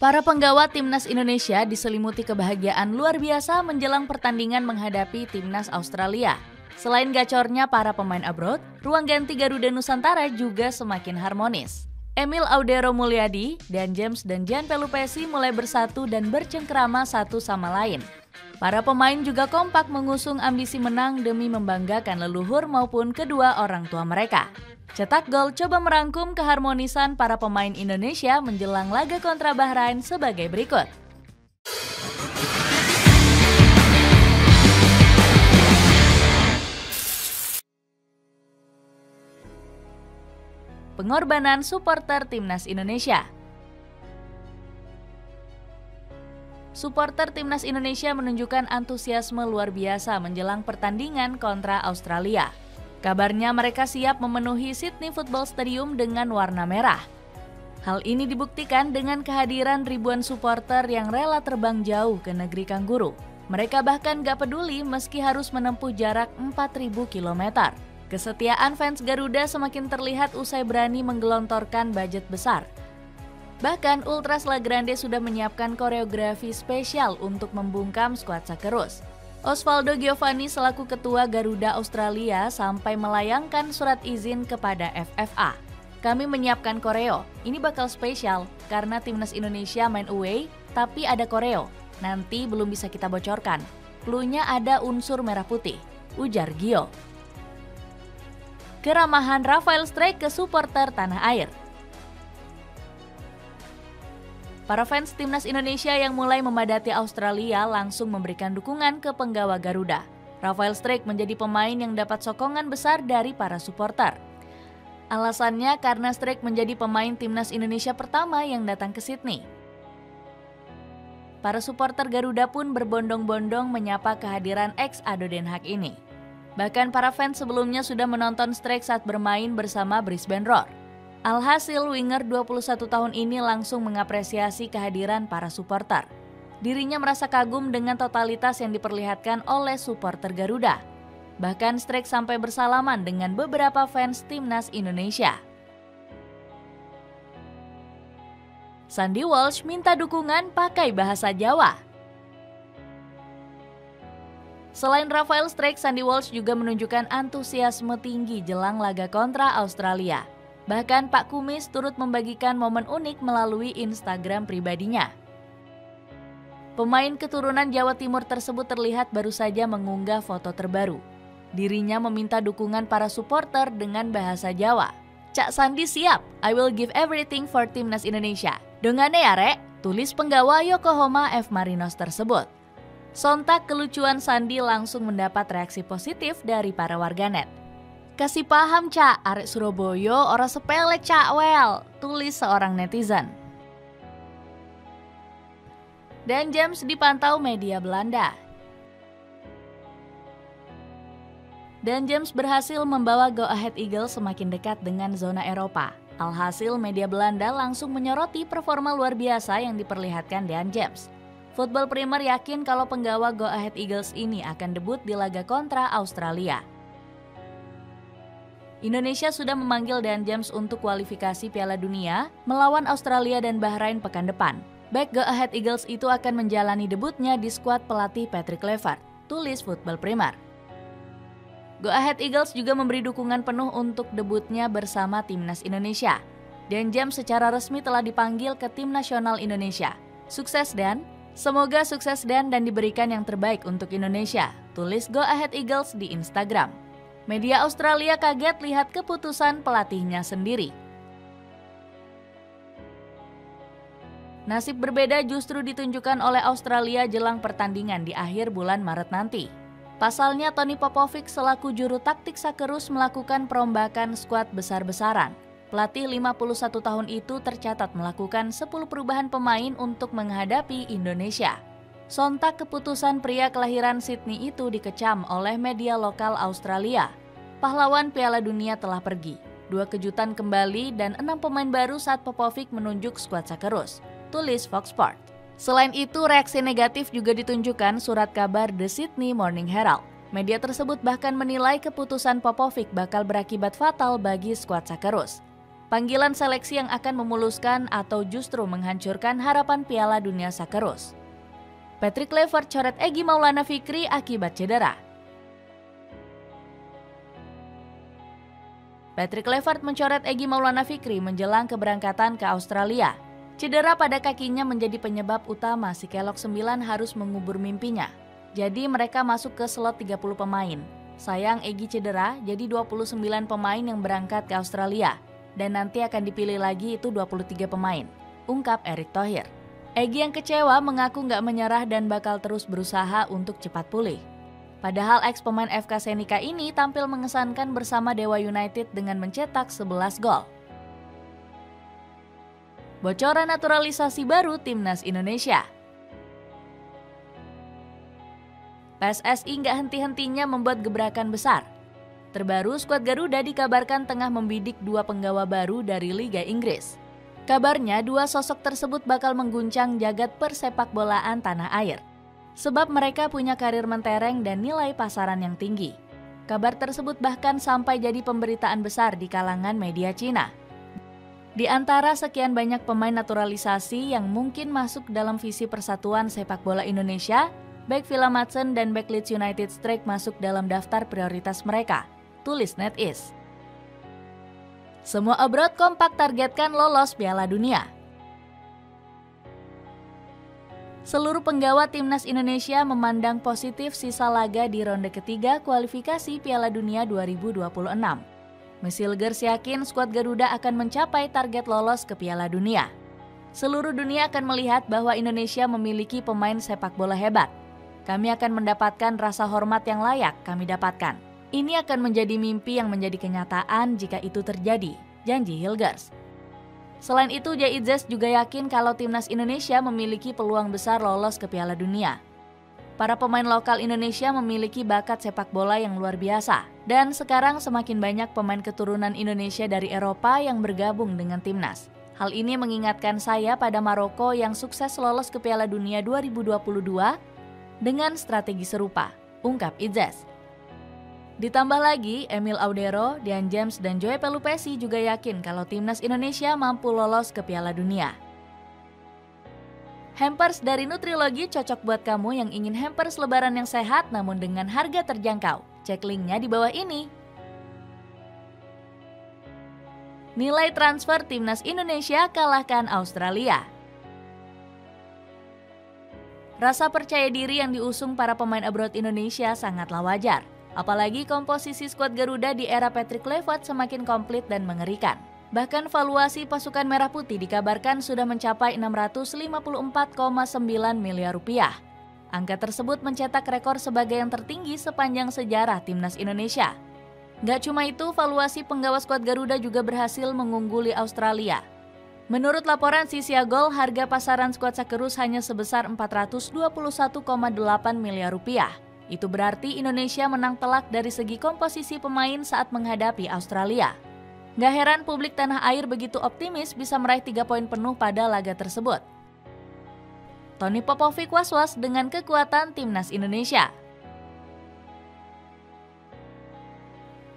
Para penggawa Timnas Indonesia diselimuti kebahagiaan luar biasa menjelang pertandingan menghadapi Timnas Australia. Selain gacornya para pemain abroad, ruang ganti Garuda Nusantara juga semakin harmonis. Emil Audero Mulyadi, Dan James dan Jan Pelupesi mulai bersatu dan bercengkrama satu sama lain. Para pemain juga kompak mengusung ambisi menang demi membanggakan leluhur maupun kedua orang tua mereka. Cetak Gol coba merangkum keharmonisan para pemain Indonesia menjelang laga kontra Bahrain sebagai berikut. Pengorbanan supporter Timnas Indonesia. Supporter Timnas Indonesia menunjukkan antusiasme luar biasa menjelang pertandingan kontra Australia. Kabarnya mereka siap memenuhi Sydney Football Stadium dengan warna merah. Hal ini dibuktikan dengan kehadiran ribuan supporter yang rela terbang jauh ke negeri kanguru. Mereka bahkan gak peduli meski harus menempuh jarak 4.000 km. Kesetiaan fans Garuda semakin terlihat usai berani menggelontorkan budget besar. Bahkan Ultras La Grande sudah menyiapkan koreografi spesial untuk membungkam skuad Sakerus. Osvaldo Giovanni selaku ketua Garuda Australia sampai melayangkan surat izin kepada FFA. Kami menyiapkan koreo, ini bakal spesial karena Timnas Indonesia main away tapi ada koreo. Nanti belum bisa kita bocorkan. Cluenya ada unsur merah putih, ujar Gio. Keramahan Rafael Strijk ke supporter tanah air. Para fans Timnas Indonesia yang mulai memadati Australia langsung memberikan dukungan ke penggawa Garuda. Rafael Strijk menjadi pemain yang dapat sokongan besar dari para supporter. Alasannya karena Strijk menjadi pemain Timnas Indonesia pertama yang datang ke Sydney. Para supporter Garuda pun berbondong-bondong menyapa kehadiran ex-Ado Den Haag ini. Bahkan para fans sebelumnya sudah menonton Strijk saat bermain bersama Brisbane Roar. Alhasil, winger 21 tahun ini langsung mengapresiasi kehadiran para supporter. Dirinya merasa kagum dengan totalitas yang diperlihatkan oleh supporter Garuda. Bahkan Strijk sampai bersalaman dengan beberapa fans Timnas Indonesia. Sandy Walsh minta dukungan pakai bahasa Jawa. Selain Rafael Strijk, Sandy Walsh juga menunjukkan antusiasme tinggi jelang laga kontra Australia. Bahkan Pak Kumis turut membagikan momen unik melalui Instagram pribadinya. Pemain keturunan Jawa Timur tersebut terlihat baru saja mengunggah foto terbaru. Dirinya meminta dukungan para supporter dengan bahasa Jawa. Cak Sandi siap, I will give everything for Timnas Indonesia. Dongane ya rek, tulis penggawa Yokohama F. Marinos tersebut. Sontak kelucuan Sandi langsung mendapat reaksi positif dari para warganet. Kasih paham cak, arek Surabaya ora sepele cak wel, tulis seorang netizen. Dan James dipantau media Belanda. Dan James berhasil membawa Go Ahead Eagles semakin dekat dengan zona Eropa. Alhasil media Belanda langsung menyoroti performa luar biasa yang diperlihatkan Dan James. Football Premier yakin kalau penggawa Go Ahead Eagles ini akan debut di laga kontra Australia. Indonesia sudah memanggil Dan James untuk kualifikasi Piala Dunia melawan Australia dan Bahrain pekan depan. Back Go Ahead Eagles itu akan menjalani debutnya di skuad pelatih Patrick Kluivert, tulis Football Premier. Go Ahead Eagles juga memberi dukungan penuh untuk debutnya bersama Timnas Indonesia. Dan James secara resmi telah dipanggil ke Tim Nasional Indonesia. Sukses Dan, semoga sukses Dan diberikan yang terbaik untuk Indonesia, tulis Go Ahead Eagles di Instagram. Media Australia kaget lihat keputusan pelatihnya sendiri. Nasib berbeda justru ditunjukkan oleh Australia jelang pertandingan di akhir bulan Maret nanti. Pasalnya Tony Popovic selaku juru taktik Sakerus melakukan perombakan skuad besar-besaran. Pelatih 51 tahun itu tercatat melakukan 10 perubahan pemain untuk menghadapi Indonesia. Sontak keputusan pria kelahiran Sydney itu dikecam oleh media lokal Australia. Pahlawan Piala Dunia telah pergi. 2 kejutan kembali dan 6 pemain baru saat Popovic menunjuk skuad Sakerus, tulis Fox Sport. Selain itu, reaksi negatif juga ditunjukkan surat kabar The Sydney Morning Herald. Media tersebut bahkan menilai keputusan Popovic bakal berakibat fatal bagi skuad Sakerus. Panggilan seleksi yang akan memuluskan atau justru menghancurkan harapan Piala Dunia Socceroos. Patrick Kluivert coret Egy Maulana Fikri akibat cedera. Patrick Kluivert mencoret Egy Maulana Fikri menjelang keberangkatan ke Australia. Cedera pada kakinya menjadi penyebab utama si Kelok 9 harus mengubur mimpinya. Jadi mereka masuk ke slot 30 pemain. Sayang Egy cedera, jadi 29 pemain yang berangkat ke Australia. Dan nanti akan dipilih lagi itu 23 pemain, ungkap Erick Thohir. Egy yang kecewa mengaku nggak menyerah dan bakal terus berusaha untuk cepat pulih. Padahal ex-pemain FK Senika ini tampil mengesankan bersama Dewa United dengan mencetak 11 gol. Bocoran naturalisasi baru Timnas Indonesia. PSSI nggak henti-hentinya membuat gebrakan besar. Terbaru, skuad Garuda dikabarkan tengah membidik 2 penggawa baru dari Liga Inggris. Kabarnya 2 sosok tersebut bakal mengguncang jagat persepakbolaan tanah air. Sebab mereka punya karir mentereng dan nilai pasaran yang tinggi. Kabar tersebut bahkan sampai jadi pemberitaan besar di kalangan media Cina. Di antara sekian banyak pemain naturalisasi yang mungkin masuk dalam visi persatuan sepak bola Indonesia, baik Villa Madsen dan back Leeds United Strike masuk dalam daftar prioritas mereka, tulis NetEase. Semua abroad kompak targetkan lolos Piala Dunia. Seluruh penggawa Timnas Indonesia memandang positif sisa laga di ronde ketiga kualifikasi Piala Dunia 2026. Mesilgers yakin skuad Garuda akan mencapai target lolos ke Piala Dunia. Seluruh dunia akan melihat bahwa Indonesia memiliki pemain sepak bola hebat. Kami akan mendapatkan rasa hormat yang layak kami dapatkan. Ini akan menjadi mimpi yang menjadi kenyataan jika itu terjadi, janji Hilgers. Selain itu, Jaitzes juga yakin kalau Timnas Indonesia memiliki peluang besar lolos ke Piala Dunia. Para pemain lokal Indonesia memiliki bakat sepak bola yang luar biasa. Dan sekarang semakin banyak pemain keturunan Indonesia dari Eropa yang bergabung dengan Timnas. Hal ini mengingatkan saya pada Maroko yang sukses lolos ke Piala Dunia 2022 dengan strategi serupa, ungkap Itzes. Ditambah lagi, Emil Audero, Dian James, dan Joe Pelupesi juga yakin kalau Timnas Indonesia mampu lolos ke Piala Dunia. Hampers dari Nutrilogi cocok buat kamu yang ingin hampers lebaran yang sehat namun dengan harga terjangkau. Cek linknya di bawah ini. Nilai transfer Timnas Indonesia kalahkan Australia. Rasa percaya diri yang diusung para pemain abroad Indonesia sangatlah wajar. Apalagi komposisi skuad Garuda di era Patrick Kluivert semakin komplit dan mengerikan. Bahkan valuasi pasukan Merah Putih dikabarkan sudah mencapai 654,9 miliar rupiah. Angka tersebut mencetak rekor sebagai yang tertinggi sepanjang sejarah Timnas Indonesia. Gak cuma itu, valuasi penggawa skuad Garuda juga berhasil mengungguli Australia. Menurut laporan Sisiagol, harga pasaran skuad Socceroos hanya sebesar 421,8 miliar rupiah. Itu berarti Indonesia menang telak dari segi komposisi pemain saat menghadapi Australia. Gak heran publik tanah air begitu optimis bisa meraih 3 poin penuh pada laga tersebut. Tony Popovic was-was dengan kekuatan Timnas Indonesia.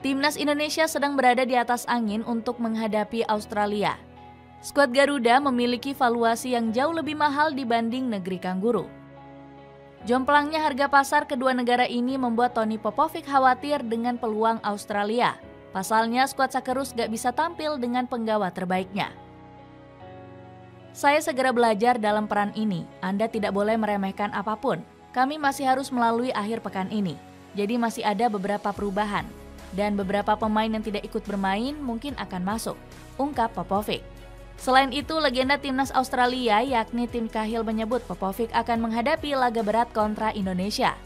Timnas Indonesia sedang berada di atas angin untuk menghadapi Australia. Skuad Garuda memiliki valuasi yang jauh lebih mahal dibanding negeri Kangguru. Jomplangnya harga pasar kedua negara ini membuat Tony Popovic khawatir dengan peluang Australia. Pasalnya skuad Socceroos gak bisa tampil dengan penggawa terbaiknya. Saya segera belajar dalam peran ini. Anda tidak boleh meremehkan apapun. Kami masih harus melalui akhir pekan ini. Jadi masih ada beberapa perubahan. Dan beberapa pemain yang tidak ikut bermain mungkin akan masuk, ungkap Popovic. Selain itu, legenda Timnas Australia yakni Tim Cahill menyebut Popovic akan menghadapi laga berat kontra Indonesia.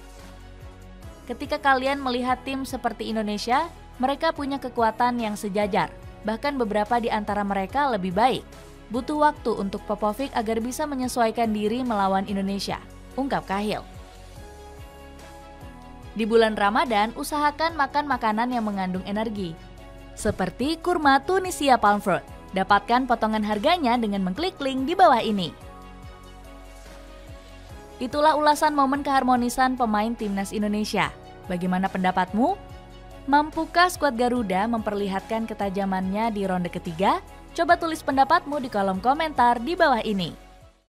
Ketika kalian melihat tim seperti Indonesia, mereka punya kekuatan yang sejajar. Bahkan beberapa di antara mereka lebih baik. Butuh waktu untuk Popovic agar bisa menyesuaikan diri melawan Indonesia, ungkap Cahill. Di bulan Ramadan, usahakan makan makanan yang mengandung energi. Seperti kurma Tunisia Palm Fruit. Dapatkan potongan harganya dengan mengklik link di bawah ini. Itulah ulasan momen keharmonisan pemain Timnas Indonesia. Bagaimana pendapatmu? Mampukah skuad Garuda memperlihatkan ketajamannya di ronde ketiga? Coba tulis pendapatmu di kolom komentar di bawah ini.